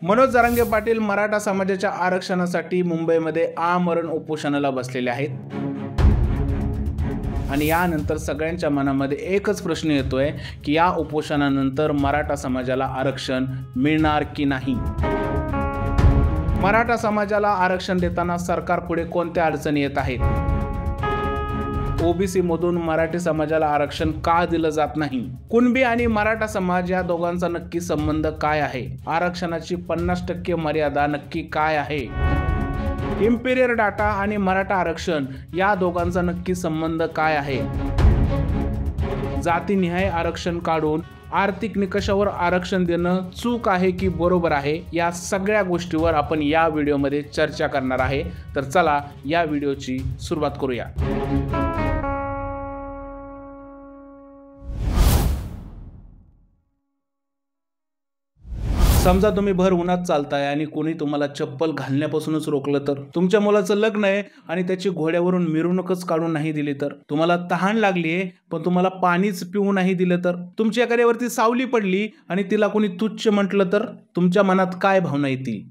मनोज जरांगे पाटील मराठा समाजाच्या आरक्षणासाठी मुंबईमध्ये आमरण उपोषणाला बसलेले आहेत आणि यानंतर सगळ्यांच्या मनामध्ये एकच प्रश्न येतोय की या उपोषणानंतर मराठा समाजाला आरक्षण मिळणार की नाही। मराठा समाजाला आरक्षण देताना सरकार पुढे कोणत्या अडचणी येत आहेत, ओबीसी मधून मराठी समाजाला आरक्षण का दिलं जात नाही, कुणबी आणि मराठा समाज या दोघांचा नक्की संबंध काय आहे, आरक्षणाची 50% मर्यादा नक्की काय आहे, इम्पिरियल डाटा आणि मराठा आरक्षण या दोघांचा नक्की संबंध काय आहे, जातीनिहाय आरक्षण काढून आर्थिक निकषावर आरक्षण देणं चूक आहे की बरोबर आहे, या सगळ्या गोष्टीवर आपण या व्हिडिओमध्ये चर्चा करणार आहे। तर चला या व्हिडिओची सुरुवात करूया। समजा तुम्ही भर उन्हात चालताय आणि कोणी तुम्हाला चप्पल घालण्यापासूनच रोखलं तर, तुमच्या मुलाचं लग्न आहे आणि त्याची घोड्यावरून मिरवणूकच काढून नाही दिली तर, तुम्हाला तहान लागली आहे पण तुम्हाला पाणीच पिऊ नाही दिलं तर, तुमच्या एखाद्यावरती सावली पडली आणि तिला कोणी तुच्छ म्हटलं तर तुमच्या मनात काय भावना येतील।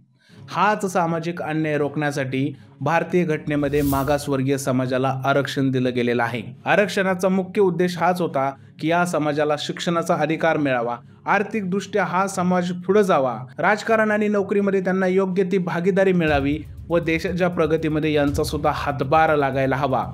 हाच सामाजिक अन्याय रोखण्यासाठी भारतीय घटनेमध्ये मागासवर्गीय समाजाला आरक्षण दिलं गेलेलं आहे। आरक्षणाचा मुख्य उद्देश हाच होता की या समाजाला शिक्षणाचा अधिकार मिळावा, आर्थिक दृष्ट्या हा समाज पुढे जावा, राजकारण आणि नोकरीमध्ये त्यांना योग्य ती भागीदारी मिळावी व देशाच्या प्रगतीमध्ये यांचा सुद्धा हातभार लागायला हवा।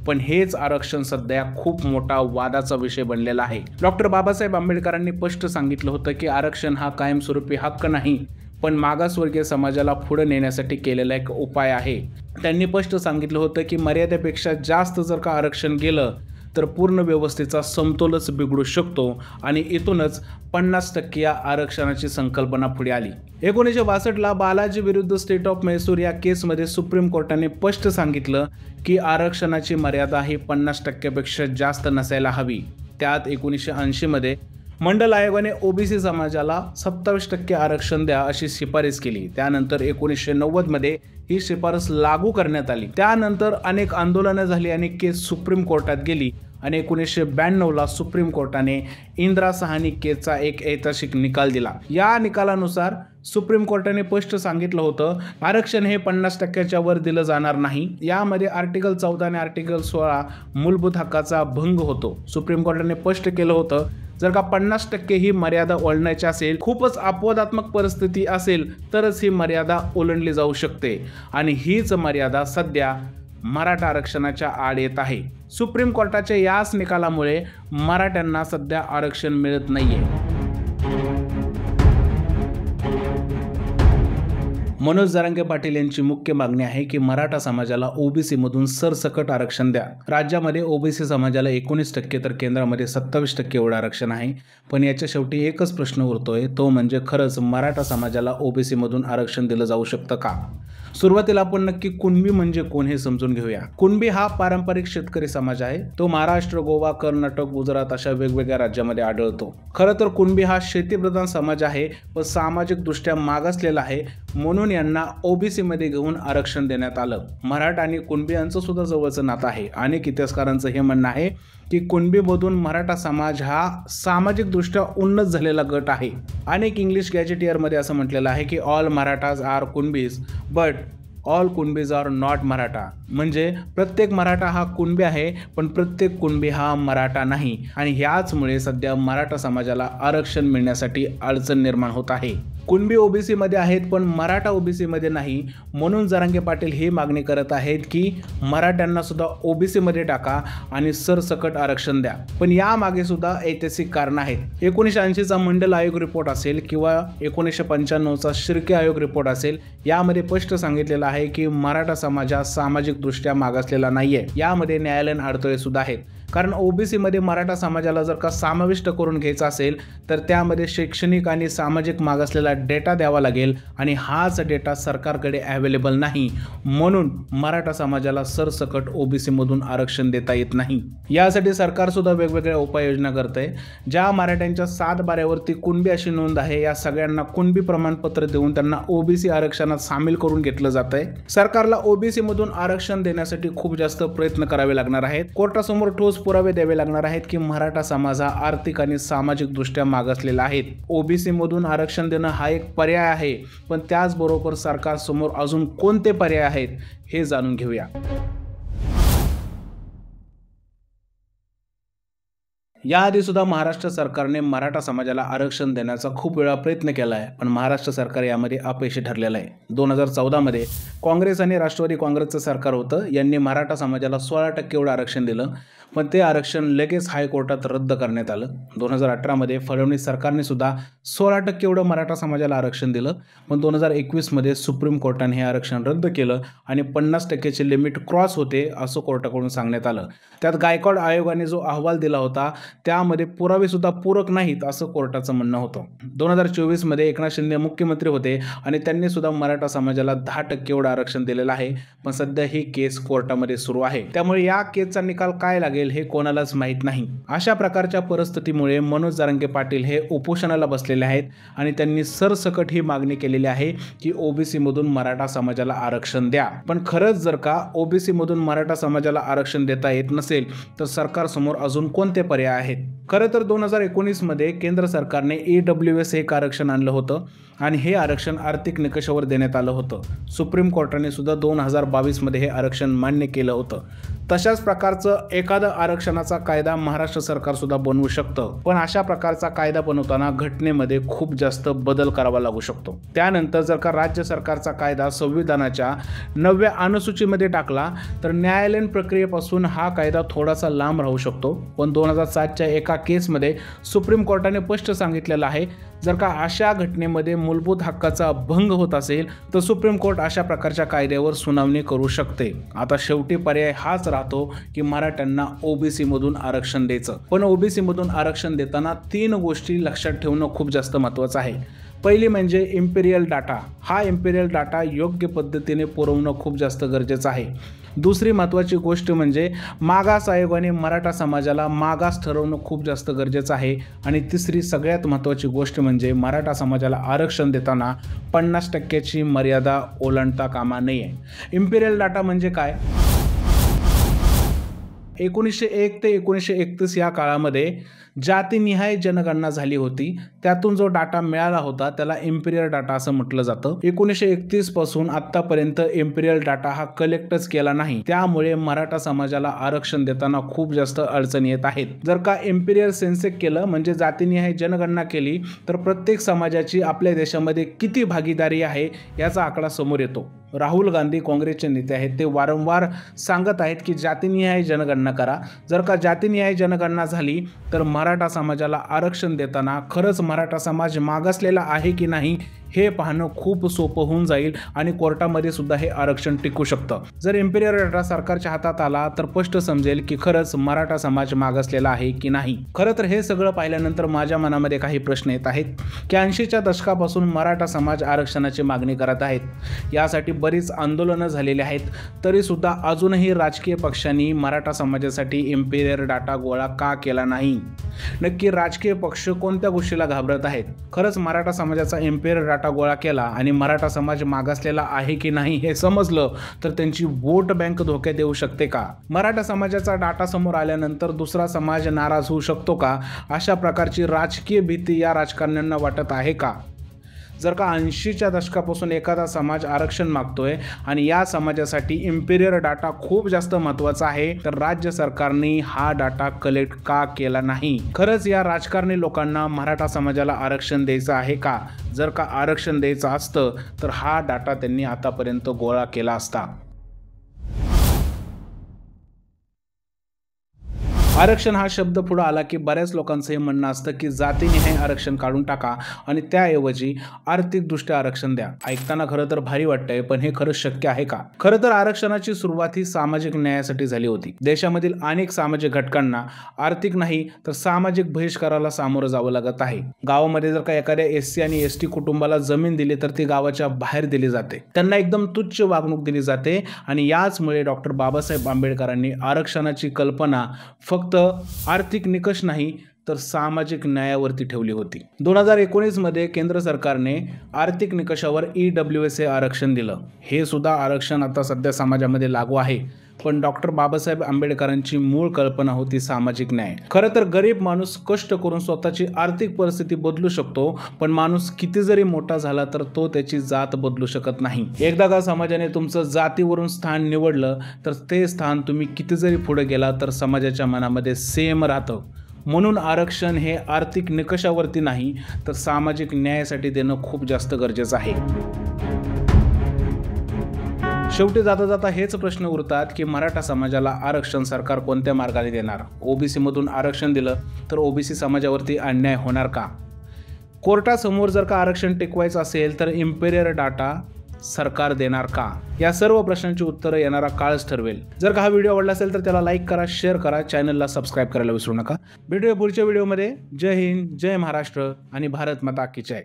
पण हेच आरक्षण सध्या खूप मोठा वादाचा विषय बनलेला आहे। डॉक्टर बाबासाहेब आंबेडकरांनी स्पष्ट सांगितलं होतं की आरक्षण हा कायमस्वरूपी हक्क नाही पण मागासवर्गीय समाजाला पुढे नेण्यासाठी केलेला एक उपाय आहे। त्यांनी स्पष्ट सांगितलं होतं की मर्यादेपेक्षा जास्त जर का आरक्षण गेलं तर पूर्ण व्यवस्थेचा समतोलच बिघडू शकतो आणि इथूनच 50% या आरक्षणाची संकल्पना पुढे आली। 1962 बालाजी विरुद्ध स्टेट ऑफ मैसूर या केसमध्ये सुप्रीम कोर्टाने स्पष्ट सांगितलं की आरक्षणाची मर्यादा ही 50% पेक्षा जास्त नसायला हवी। त्यात 1980 मध्ये मंडल आयोगाने ओबीसी समाजाला 27% आरक्षण द्या अशी शिफारस केली। त्यानंतर 1990 मध्ये ही शिफारस लागू करण्यात आली। त्यानंतर अनेक आंदोलनं झाली आणि केस सुप्रीम कोर्टात गेली आणि 1992 सुप्रीम कोर्टाने इंदिरा साहनी केसचा एक ऐतिहासिक निकाल दिला। या निकालानुसार सुप्रीम कोर्टाने स्पष्ट सांगितलं होतं आरक्षण हे 50%च्या वर दिलं जाणार नाही। यामध्ये आर्टिकल 14 आणि आर्टिकल 16 मूलभूत हक्काचा भंग होतो। सुप्रीम कोर्टाने स्पष्ट केलं होतं जर का 50% ही मर्यादा ओलांडायची असेल, खूपच अपवादात्मक परिस्थिती असेल तरच ही मर्यादा ओलांडली जाऊ शकते आणि हीच मर्यादा सध्या मराठा आरक्षणाच्या आड येत आहे। सुप्रीम कोर्टाच्या याच निकालामुळे मराठ्यांना सध्या आरक्षण मिळत नाहीये। मनोज जरांगे पाटील यांची मुख्य मागणी आहे की मराठा समाजाला ओबीसी मधून सरसकट आरक्षण द्या। राज्यामध्ये ओबीसी समाजाला 19% तर केंद्रामध्ये 27% एवढं आरक्षण आहे। पण याच्या शेवटी एकच प्रश्न उरतोय, तो म्हणजे खरंच मराठा समाजाला ओबीसी मधून आरक्षण दिलं जाऊ शकतं का। सुरुवातीला आपण नक्की कुणबी म्हणजे कोण हे समजून घेऊया। कुणबी हा पारंपरिक शेतकरी समाज आहे। तो महाराष्ट्र, गोवा, कर्नाटक, गुजरात अशा वेगवेगळ्या राज्यामध्ये आढळतो। खरं तर कुणबी हा शेतीप्रधान समाज आहे व सामाजिक दृष्ट्या मागासलेला आहे, म्हणून यांना ओबीसी मध्ये घेऊन आरक्षण देण्यात आलं। मराठा आणि कुणबी यांचं सुद्धा जवळचं नातं आहे। अनेक इतिहासकारांचं हे म्हणणं आहे की कुणबीमधून मराठा समाज हा सामाजिक दृष्ट्या उन्नत झालेला गट आहे। अनेक इंग्लिश गॅजेटियरमध्ये असं म्हटलेलं आहे की all Marathas are Kunbis but all Kunbis are not Maratha, म्हणजे प्रत्येक मराठा हा कुणबी आहे पण प्रत्येक कुणबी हा मराठा नाही आणि ह्याचमुळे सध्या मराठा समाजाला आरक्षण मिळण्यासाठी अडचण निर्माण होत आहे। कुणबी ओबीसी मध्ये आहेत पण मराठा ओबीसी मध्ये नाही, म्हणून जरांगे पाटील ही मागणी करत आहेत की मराठ्यांना सुद्धा ओबीसी मध्ये टाका आणि सरसकट आरक्षण द्या। पण या मागे सुद्धा ऐतिहासिक कारण आहेत। 1980 चा मंडल आयोग रिपोर्ट असेल किंवा 1995 चा शिर्के आयोग रिपोर्ट असेल, यामध्ये स्पष्ट सांगितलेलं आहे की मराठा समाज हा सामाजिक दृष्ट्या मागासलेला नाहीये। यामध्ये न्यायालयीन अडथळे सुद्धा आहेत, कारण ओबीसी मध्ये मराठा समाजाला जर का समाविष्ट करून घ्यायचं असेल तर त्यामध्ये शैक्षणिक आणि सामाजिक मागासलेला डेटा द्यावा लागेल आणि हाच डेटा सरकारकडे अवेलेबल नाही, म्हणून मराठा समाजाला सरसकट ओबीसी मधून आरक्षण देता येत नाही। यासाठी सरकार सुद्धा वेगवेगळ्या उपाययोजना करते। ज्या मराठ्यांच्या 7 बाऱ्यावरती कुणबी अशी नोंद आहे, या सगळ्यांना कुणबी प्रमाणपत्र देऊन त्यांना ओबीसी आरक्षणात सामील करून घेतलं जातंय। सरकारला ओबीसी मधून आरक्षण देण्यासाठी खूप जास्त प्रयत्न करावे लागणार आहेत। कोर्टासमोर ठोस पुरावे द्यावे लागणार आहेत की मराठा समाज हा आर्थिक आणि सामाजिक दृष्ट्या मागासलेला आहे. ओबीसी मधून आरक्षण देणं हा एक पर्याय आहे, पण त्याचबरोबर सरकार समोर अजून कोणते पर्याय आहेत हे जाणून घेऊया. याआधी सुद्धा महाराष्ट्र सरकारने मराठा समाजाला आरक्षण देण्याचा खूप वेळा प्रयत्न केला आहे, पण महाराष्ट्र सरकार यामध्ये अपयशी ठरलेलं आहे. 2014 मध्ये काँग्रेस आणि राष्ट्रवादी काँग्रेसचं सरकार होतं. यांनी मराठा समाजाला 16% एवढं आरक्षण दिलं, पण ते आरक्षण लगेच हायकोर्टात रद्द करण्यात आलं. 2018 मध्ये फडणवीस सरकारने सुद्धा 16% एवढं मराठा समाजाला आरक्षण दिलं, पण 2021 मध्ये सुप्रीम कोर्टाने हे आरक्षण रद्द केलं आणि 50%चे लिमिट क्रॉस होते असं कोर्टाकडून सांगण्यात आलं. त्यात गायकवाड आयोगाने जो अहवाल दिला होता त्यामध्ये पुरावे सुद्धा पूरक नाहीत असं कोर्टाचं म्हणणं होतं. 2024 मध्ये एकनाथ शिंदे मुख्यमंत्री होते आणि त्यांनी सुद्धा मराठा समाजाला 10% एवढं आरक्षण दिलेलं आहे, पण सध्या ही केस कोर्टामध्ये सुरू आहे. त्यामुळे या केसचा निकाल काय लागेल हे कोणालाच माहीत नाही. अशा प्रकारच्या परिस्थितीमुळे मनोज जरांगे पाटील हे उपोषणाला बसलेले आहेत आणि त्यांनी सरसकट ही मागणी केलेली आहे की ओबीसी मधून मराठा समाजाला आरक्षण द्या. पण खरंच जर का ओबीसी मधून मराठा समाजाला आरक्षण देता येत नसेल तर सरकार समोर अजून कोणते पर्याय आहेत? खरं तर 2019 मध्ये केंद्र सरकारने EWS एक आरक्षण आणलं होतं आणि हे आरक्षण आर्थिक निकषावर देण्यात आलं होतं. सुप्रीम कोर्टाने सुद्धा 2022 मध्ये हे आरक्षण मान्य केलं होतं. तशाच प्रकारचं एखादं आरक्षणाचा कायदा महाराष्ट्र सरकार सुद्धा बनवू शकतं, पण अशा प्रकारचा कायदा बनवताना घटनेमध्ये खूप जास्त बदल करावा लागू शकतो. त्यानंतर जर का राज्य सरकारचा कायदा संविधानाच्या 9व्या अनुसूचीमध्ये टाकला तर न्यायालयीन प्रक्रियेपासून हा कायदा थोडासा लांब राहू शकतो. पण 2007च्या एका केसमध्ये सुप्रीम कोर्टाने स्पष्ट सांगितलेलं आहे, जर का अशा घटनेमध्ये मूलभूत हक्काचा भंग होत असेल तर सुप्रीम कोर्ट अशा प्रकारच्या कायद्यावर सुनावणी करू शकते. आता शेवटी पर्याय हाच राहतो की मराठ्यांना ओबीसी मधून आरक्षण द्यायचं. पण ओबीसी मधून आरक्षण देताना 3 गोष्टी लक्षात ठेवणं खूप जास्त महत्त्वाचं आहे. पहिली म्हणजे इम्पेरियल डाटा. हा इम्पेरियल डाटा योग्य पद्धतीने पुरवणं खूप जास्त गरजेचं आहे. दुसरी महत्त्वाची गोष्ट म्हणजे मागास आयोगाने मराठा समाजाला मागास ठरवणं खूप जास्त गरजेचं आहे. आणि तिसरी सगळ्यात महत्त्वाची गोष्ट म्हणजे मराठा समाजाला आरक्षण देताना 50%ची मर्यादा ओलांडता कामा नये. इम्पेरियल डाटा म्हणजे काय? 1901 ते 1931 या काळामध्ये जातीनिहाय जनगणना झाली होती. त्यातून जो डाटा मिळाला होता त्याला इम्पेरियल डाटा असं म्हटलं जातं. 1931 पासून आतापर्यंत इम्पेरियल डाटा हा कलेक्टच केला नाही. त्यामुळे मराठा समाजाला आरक्षण देताना खूप जास्त अडचणी येत आहेत. जर का इम्पेरियल सेन्सेस केलं म्हणजे जातीनिहाय जनगणना केली तर प्रत्येक समाजाची आपल्या देशामध्ये किती भागीदारी आहे याचा आकडा समोर येतो. राहुल गांधी काँग्रेसचे नेते आहेत, ते वारंवार सांगत आहेत की जातीनिहाय जनगणना करा. जर का जातीनिहाय जनगणना झाली तर मराठा समाजाला आरक्षण देताना खरंच मराठा समाज मागासलेला आहे की नाही हे पाहणं खूप सोपं होऊन जाईल आणि कोर्टामध्ये सुद्धा हे आरक्षण टिकू शकतं. जर इम्पेरियल डाटा सरकारच्या हातात आला तर स्पष्ट समजेल की खरंच मराठा समाज मागासलेला आहे की नाही. खरं तर हे सगळं पाहिल्यानंतर माझ्या मनामध्ये काही प्रश्न येत आहेत की 80च्या दशकापासून मराठा समाज आरक्षणाची मागणी करत आहेत. यासाठी बरीच आंदोलनं झालेली आहेत, तरी सुद्धा अजूनही राजकीय पक्षांनी मराठा समाजासाठी इम्पेरियल डाटा गोळा का केला नाही? नक्की राजकीय पक्ष कोणत्या गोष्टीला घाबरत आहेत? खरंच मराठा समाजाचा इम्पेरियल डाटा गोळा केला आणि मराठा समाज मागासलेला आहे की नाही हे समजलं तर त्यांची वोट बँक धोक्यात येऊ शकते का? मराठा समाजाचा डाटा समोर आल्यानंतर दुसरा समाज नाराज होऊ शकतो का? अशा प्रकारची राजकीय भीती या राजकारण्यांना वाटत आहे का? जर का 80च्या दशकापासून एखादा समाज आरक्षण मागतोय आणि या समाजासाठी इम्पेरियल डाटा खूप जास्त महत्त्वाचा आहे तर राज्य सरकारने हा डाटा कलेक्ट का केला नाही? खरंच या राजकारणी लोकांना मराठा समाजाला आरक्षण द्यायचं आहे का? जर का आरक्षण द्यायचं असतं तर हा डाटा त्यांनी आतापर्यंत गोळा केला असता. आरक्षण हा शब्द पुढे आला की बऱ्याच लोकांचं हे म्हणणं असतं की जातीनिहाय आरक्षण काढून टाका आणि त्याऐवजी आर्थिकदृष्ट्या आरक्षण द्या. ऐकताना खरं तर भारी वाटतंय, पण हे खरंच शक्य आहे का? खरं तर आरक्षणाची सुरुवात ही सामाजिक न्यायासाठी झाली होती. देशामधील अनेक सामाजिक घटकांना आर्थिक नाही तर सामाजिक बहिष्काराला सामोरं जावं लागत आहे. गावामध्ये जर का एखाद्या SC आणि ST कुटुंबाला जमीन दिली तर ती गावाच्या बाहेर दिली जाते. त्यांना एकदम तुच्छ वागणूक दिली जाते आणि याचमुळे डॉक्टर बाबासाहेब आंबेडकरांनी आरक्षणाची कल्पना फक्त आर्थिक निकष नाही तर सामाजिक न्यायावरती ठेवली होती. 2019 मध्ये केंद्र सरकारने आर्थिक निकषावर EWS हे आरक्षण दिलं. हे सुद्धा आरक्षण आता सध्या समाजामध्ये लागू आहे. पण डॉक्टर बाबासाहेब आंबेडकरांची मूळ कल्पना होती सामाजिक न्याय. खरं तर गरीब माणूस कष्ट करून स्वतःची आर्थिक परिस्थिती बदलू शकतो, पण माणूस किती जरी मोठा झाला तर तो त्याची जात बदलू शकत नाही. एकदा का समाजाने तुमचं जातीवरून स्थान निवडलं तर ते स्थान तुम्ही किती जरी पुढे गेला तर समाजाच्या मनामध्ये सेम राहतं. म्हणून आरक्षण हे आर्थिक निकषावरती नाही तर सामाजिक न्यायासाठी देणं खूप जास्त गरजेचं आहे. शेवटी जाता जाता हेच प्रश्न उरतात की मराठा समाजाला आरक्षण सरकार कोणत्या मार्गाने देणार? ओबीसी मधून आरक्षण दिलं तर ओबीसी समाजावरती अन्याय होणार का? कोर्टासमोर जर का आरक्षण टिकवायचं असेल तर इम्पेरियर डाटा सरकार देणार का? या सर्व प्रश्नांची उत्तरं येणारा काळच ठरवेल. जर का हा व्हिडिओ आवडला असेल तर त्याला लाईक करा, शेअर करा, चॅनलला सबस्क्राईब करायला विसरू नका. भेटूया पुढच्या व्हिडिओमध्ये. जय हिंद, जय महाराष्ट्र आणि भारत माता की जय.